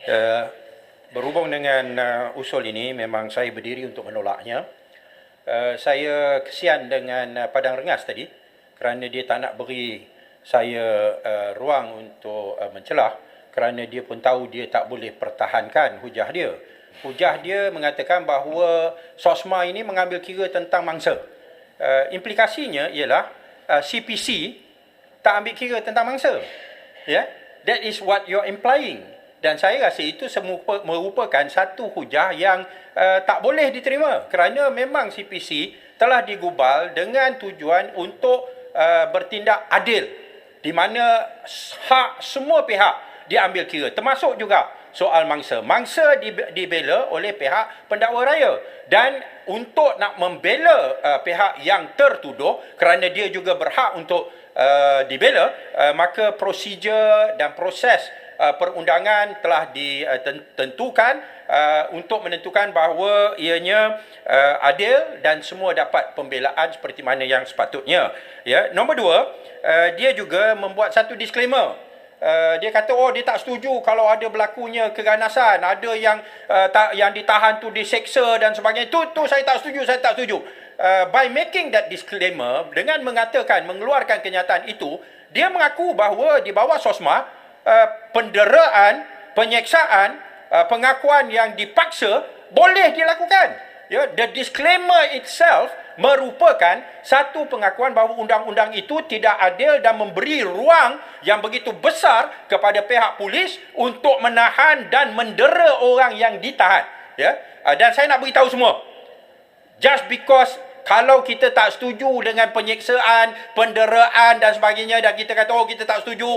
Uh, Berhubung dengan usul ini, memang saya berdiri untuk menolaknya. Saya kesian dengan Padang Rengas tadi kerana dia tak nak beri saya ruang untuk mencelah, kerana dia pun tahu dia tak boleh pertahankan hujah dia. Hujah dia mengatakan bahawa SOSMA ini mengambil kira tentang mangsa. Implikasinya ialah CPC tak ambil kira tentang mangsa. Yeah? That is what you're implying. Dan saya rasa itu merupakan satu hujah yang tak boleh diterima, kerana memang CPC telah digubal dengan tujuan untuk bertindak adil, di mana hak semua pihak diambil kira, termasuk juga soal mangsa. Mangsa dibela oleh pihak pendakwa raya, dan untuk nak membela pihak yang tertuduh kerana dia juga berhak untuk dibela, maka prosedur dan proses perundangan telah ditentukan untuk menentukan bahawa ianya adil dan semua dapat pembelaan seperti mana yang sepatutnya. Ya, nombor dua, dia juga membuat satu disclaimer. Dia kata dia tak setuju kalau ada berlakunya keganasan, ada yang yang ditahan tu diseksa dan sebagainya. Itu saya tak setuju, saya tak setuju. By making that disclaimer, dengan mengatakan, mengeluarkan kenyataan itu, dia mengaku bahawa di bawah SOSMA penderaan, penyeksaan, pengakuan yang dipaksa boleh dilakukan. Ya, the disclaimer itself merupakan satu pengakuan bahawa undang-undang itu tidak adil dan memberi ruang yang begitu besar kepada pihak polis untuk menahan dan mendera orang yang ditahan. Ya, dan saya nak beritahu semua, just because kalau kita tak setuju dengan penyeksaan, penderaan dan sebagainya, dan kita kata kita tak setuju,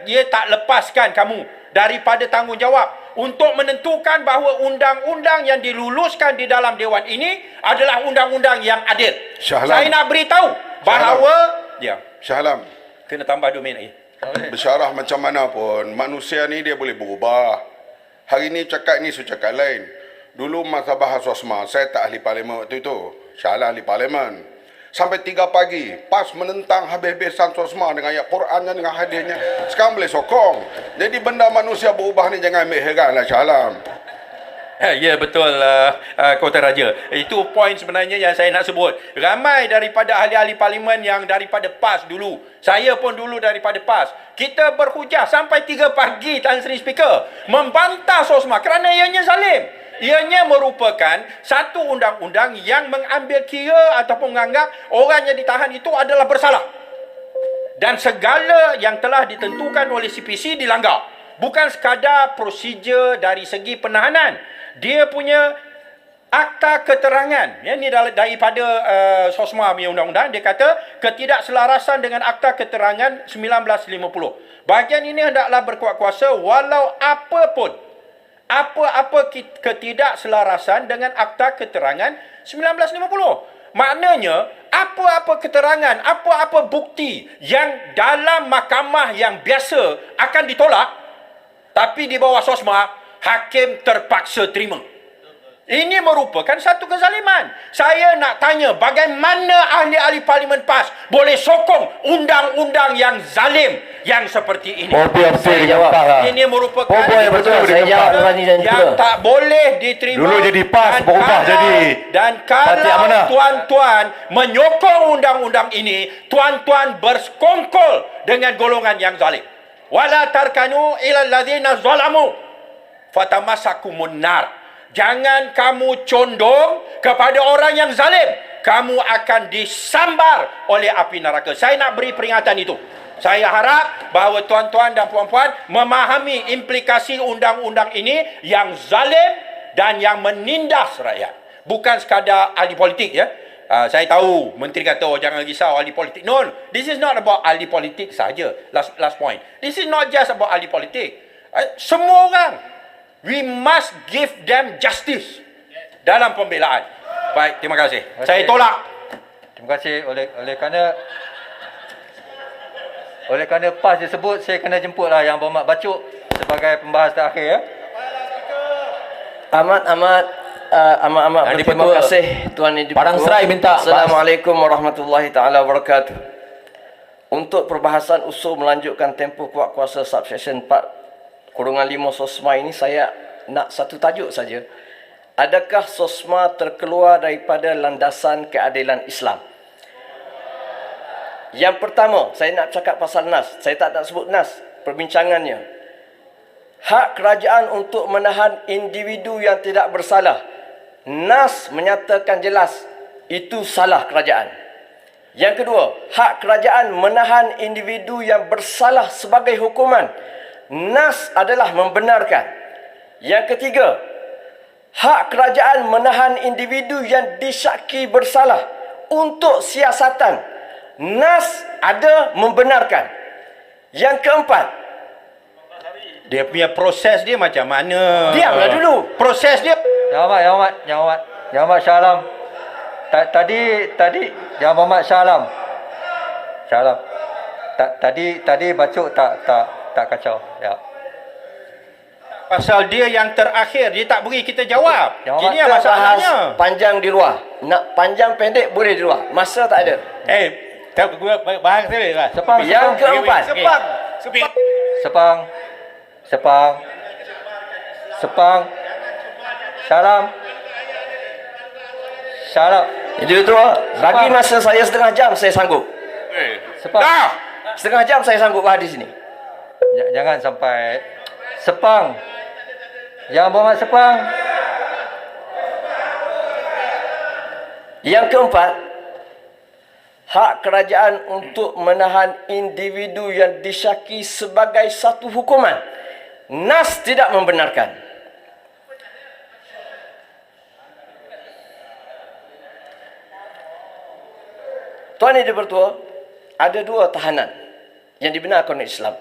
dia tak lepaskan kamu daripada tanggungjawab untuk menentukan bahawa undang-undang yang diluluskan di dalam Dewan ini adalah undang-undang yang adil. Saya nak beritahu bahawa Shah Alam, kena tambah 2 minit. bersyarah macam mana pun, manusia ni dia boleh berubah. Hari ni cakap ni, cakap lain. Dulu masa bahas SOSMA, saya tak ahli parlimen waktu itu. Shah Alam ahli parlimen. Sampai 3 pagi, pas menentang habis-habisan SOSMA dengan ayat Qurannya, dengan hadisnya. Sekarang boleh sokong. Jadi benda manusia berubah ni jangan ambil heran lah, Shah Alam. Ya, betul, Kota Raja. Itu poin sebenarnya yang saya nak sebut. Ramai daripada ahli-ahli parlimen yang daripada PAS dulu. Saya pun dulu daripada PAS. Kita berhujah sampai 3 pagi, Tan Sri Speaker, membantah SOSMA kerana ianya zalim. Ianya merupakan satu undang-undang yang mengambil kira ataupun menganggap orang yang ditahan itu adalah bersalah. Dan segala yang telah ditentukan oleh CPC dilanggar. Bukan sekadar prosedur dari segi penahanan. Dia punya akta keterangan. Ya, ini daripada SOSMA punya undang-undang. Dia kata ketidakselarasan dengan akta keterangan 1950. Bahagian ini hendaklah berkuat kuasa walau apa ketidakselarasan dengan akta keterangan 1950. Maknanya, apa-apa keterangan, apa-apa bukti yang dalam mahkamah yang biasa akan ditolak, tapi di bawah SOSMA, hakim terpaksa terima. Ini merupakan satu kezaliman. Saya nak tanya, bagaimana ahli-ahli parlimen PAS boleh sokong undang-undang yang zalim yang seperti ini? Saya jawab. Ini merupakan Saya jawab yang tak boleh diterima. Dulu jadi PAS, berubah jadi. Dan kalau tuan-tuan menyokong undang-undang ini, tuan-tuan bersekongkol dengan golongan yang zalim. Wala tarkanu ilal ladzina zalamu fatamassakumun nar. Jangan kamu condong kepada orang yang zalim. Kamu akan disambar oleh api neraka. Saya nak beri peringatan itu. Saya harap bahawa tuan-tuan dan puan-puan memahami implikasi undang-undang ini yang zalim dan yang menindas rakyat. Bukan sekadar ahli politik, ya. Saya tahu menteri kata jangan risau ahli politik. No, this is not about ahli politik saja. Last point. This is not just about ahli politik. Semua orang, we must give them justice dalam pembelaan. Baik, terima kasih. Saya tolak. Terima kasih. Oleh kerana PAS disebut, saya kena jemputlah Yang Berhormat Bacuk sebagai pembahas terakhir, ya. Amat berterima kasih Tuan Yang Padang Serai minta. Assalamualaikum warahmatullahi taala wabarakatuh. Untuk perbahasan usul melanjutkan tempoh kuat kuasa subsection 4 kurungan 5 SOSMA ini saya nak satu tajuk saja. Adakah SOSMA terkeluar daripada landasan keadilan Islam? Yang pertama, saya nak cakap pasal NAS. Saya tak nak sebut NAS, perbincangannya. Hak kerajaan untuk menahan individu yang tidak bersalah. NAS menyatakan jelas itu salah kerajaan. Yang kedua, hak kerajaan menahan individu yang bersalah sebagai hukuman. NAS adalah membenarkan. Yang ketiga, hak kerajaan menahan individu yang disyaki bersalah untuk siasatan. NAS ada membenarkan. Yang keempat, Dia punya proses dia macam mana? diamlah dulu. Proses dia. Yang Amat Shah Alam. Tadi Yang Muhammad Shah Alam. Tadi bacuk tak kacau. Ya. Pasal dia yang terakhir, dia tak beri kita jawab. Jawab. Ini yang masalahnya. Panjang di luar. Nak panjang pendek boleh di luar. Masa tak ada. Tak bahang saya lah. Yang keempat, Sepang. Salam. Jadi itu bagi masa saya setengah jam saya sanggup. Sepang. Setengah jam saya sanggup berada di sini. Jangan sampai Sepang. Yang Muhammad Sepang. Yang keempat, hak kerajaan untuk menahan individu yang disyaki sebagai satu hukuman. NAS tidak membenarkan. Tuan Yang Dipertua, ada dua tahanan yang dibenarkan oleh Islam.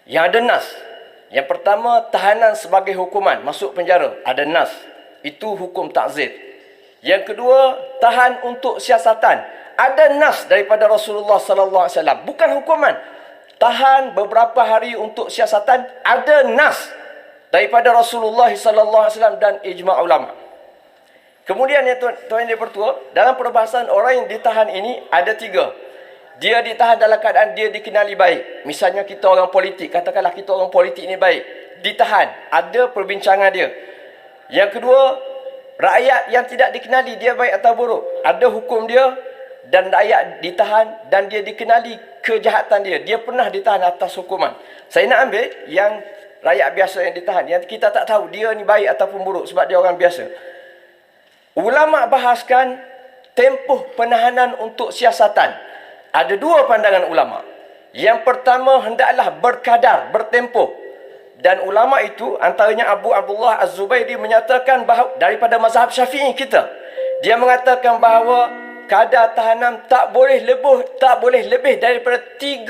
Yang ada NAS. Yang pertama, tahanan sebagai hukuman, masuk penjara, ada NAS. Itu hukum takzir. Yang kedua, tahan untuk siasatan. Ada nas daripada Rasulullah sallallahu alaihi wasallam, bukan hukuman. Tahan beberapa hari untuk siasatan, ada nas daripada Rasulullah sallallahu alaihi wasallam dan ijma' ulama. Kemudian yang tuan Yang Dipertua, dalam perbahasan orang yang ditahan ini ada tiga. Dia ditahan dalam keadaan dia dikenali baik. Misalnya kita orang politik, katakanlah kita orang politik ni baik, ditahan, ada perbincangan dia. Yang kedua, rakyat yang tidak dikenali dia baik atau buruk, ada hukum dia. Dan rakyat ditahan dan dia dikenali kejahatan dia. Dia pernah ditahan atas hukuman. Saya nak ambil yang rakyat biasa yang ditahan, yang kita tak tahu dia ni baik ataupun buruk sebab dia orang biasa. Ulama bahaskan tempoh penahanan untuk siasatan. Ada dua pandangan ulama. Yang pertama, hendaklah berkadar, bertempoh. Dan ulama itu antaranya Abu Abdullah Az-Zubairi menyatakan bahawa daripada mazhab Syafi'i kita, dia mengatakan bahawa kadar tahanan tak boleh lebih daripada 30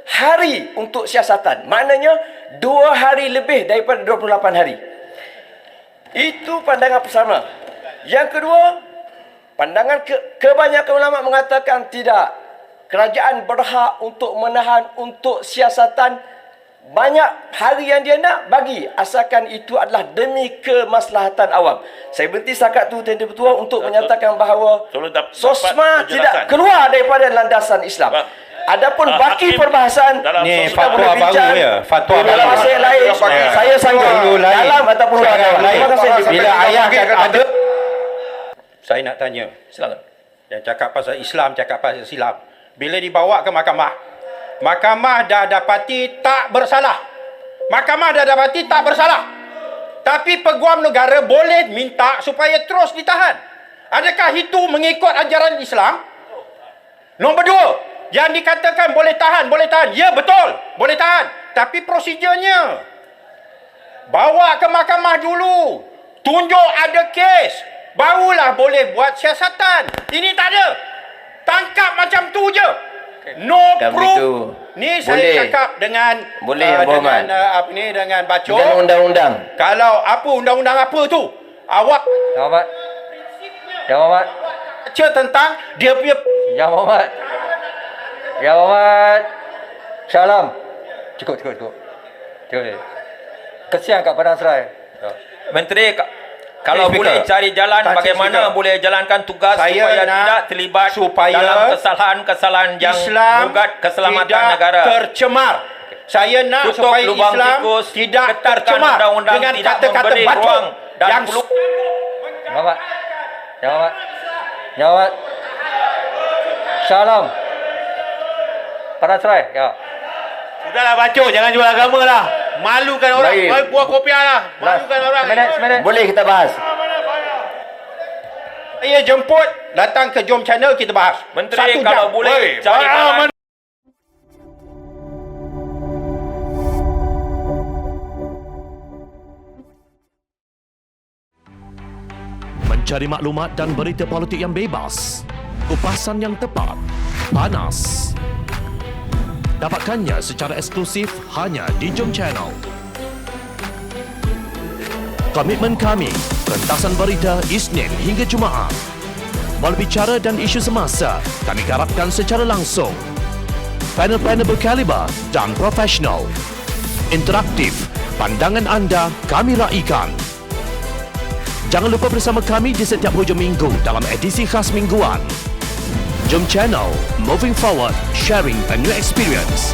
hari untuk siasatan. Maknanya 2 hari lebih daripada 28 hari. Itu pandangan pertama. Yang kedua, pandangan kebanyakan ulama mengatakan tidak. Kerajaan berhak untuk menahan untuk siasatan banyak hari yang dia nak bagi, asalkan itu adalah demi kemaslahatan awam. Saya berhenti setakat tu Tuan Dipertua untuk menyatakan bahawa SOSMA tidak keluar daripada landasan Islam. Adapun baki perbahasan Ni kita boleh fatwa baru bincang ya, fatwa dalam baru. masa yang lain. Saya sanggup dalam ataupun luar dalam. Terima kasih. Bila ayat cakap ada, saya nak tanya. Silakan. Yang cakap pasal Islam, cakap pasal Islam. Bila dibawa ke mahkamah, mahkamah dah dapati tak bersalah. Mahkamah dah dapati tak bersalah. Tapi peguam negara boleh minta supaya terus ditahan. Adakah itu mengikut ajaran Islam? Nombor dua, yang dikatakan boleh tahan. Ya betul, boleh tahan. Tapi prosedurnya, bawa ke mahkamah dulu. Tunjuk ada kes. Barulah boleh buat siasatan. Ini tak ada. Tangkap macam tu je. No Dan proof. begitu, Ni boleh. saya cakap dengan Boleh, Muhammad. dengan Bacok. Dan undang-undang. Kalau apa undang-undang apa tu? Awak Yang Muhammad. baca tentang dia punya Yang Muhammad Shah Alam. Cukup. Kesian kat Padang Serai. Menteri, kalau Speaker. boleh cari jalan Tak, bagaimana Speaker. boleh jalankan tugas Saya supaya nak tidak terlibat supaya dalam kesalahan-kesalahan yang Islam mengugat keselamatan tidak negara. tercemar. Saya nak Tutup supaya lubang Islam tikus, tidak ketatkan tercemar undang-undang, dengan tidak kata-kata memberi batuk ruang dan yang peluang. Jawab. Jawab. Jawab. Shalom. Para cerai. Ya. Sudahlah bacok, jangan jual agama lah. Malukan orang. Baik. Kau buah kopiah lah. Malukan orang. Seminit. Boleh kita bahas. saya jemput datang ke Jom Channel, kita bahas. Menteri, 1 kalau jam. boleh cari jalan. Mencari maklumat dan berita politik yang bebas, kupasan yang tepat, panas. Dapatkannya secara eksklusif hanya di Jom Channel. Komitmen kami, rentasan berita Isnin hingga Jumaat. Berbicara dan isu semasa, kami garapkan secara langsung. Panel-panel berkaliber dan profesional. Interaktif, pandangan anda kami raikan. Jangan lupa bersama kami di setiap hujung minggu dalam edisi khas mingguan. Jom Channel, moving forward, sharing a new experience.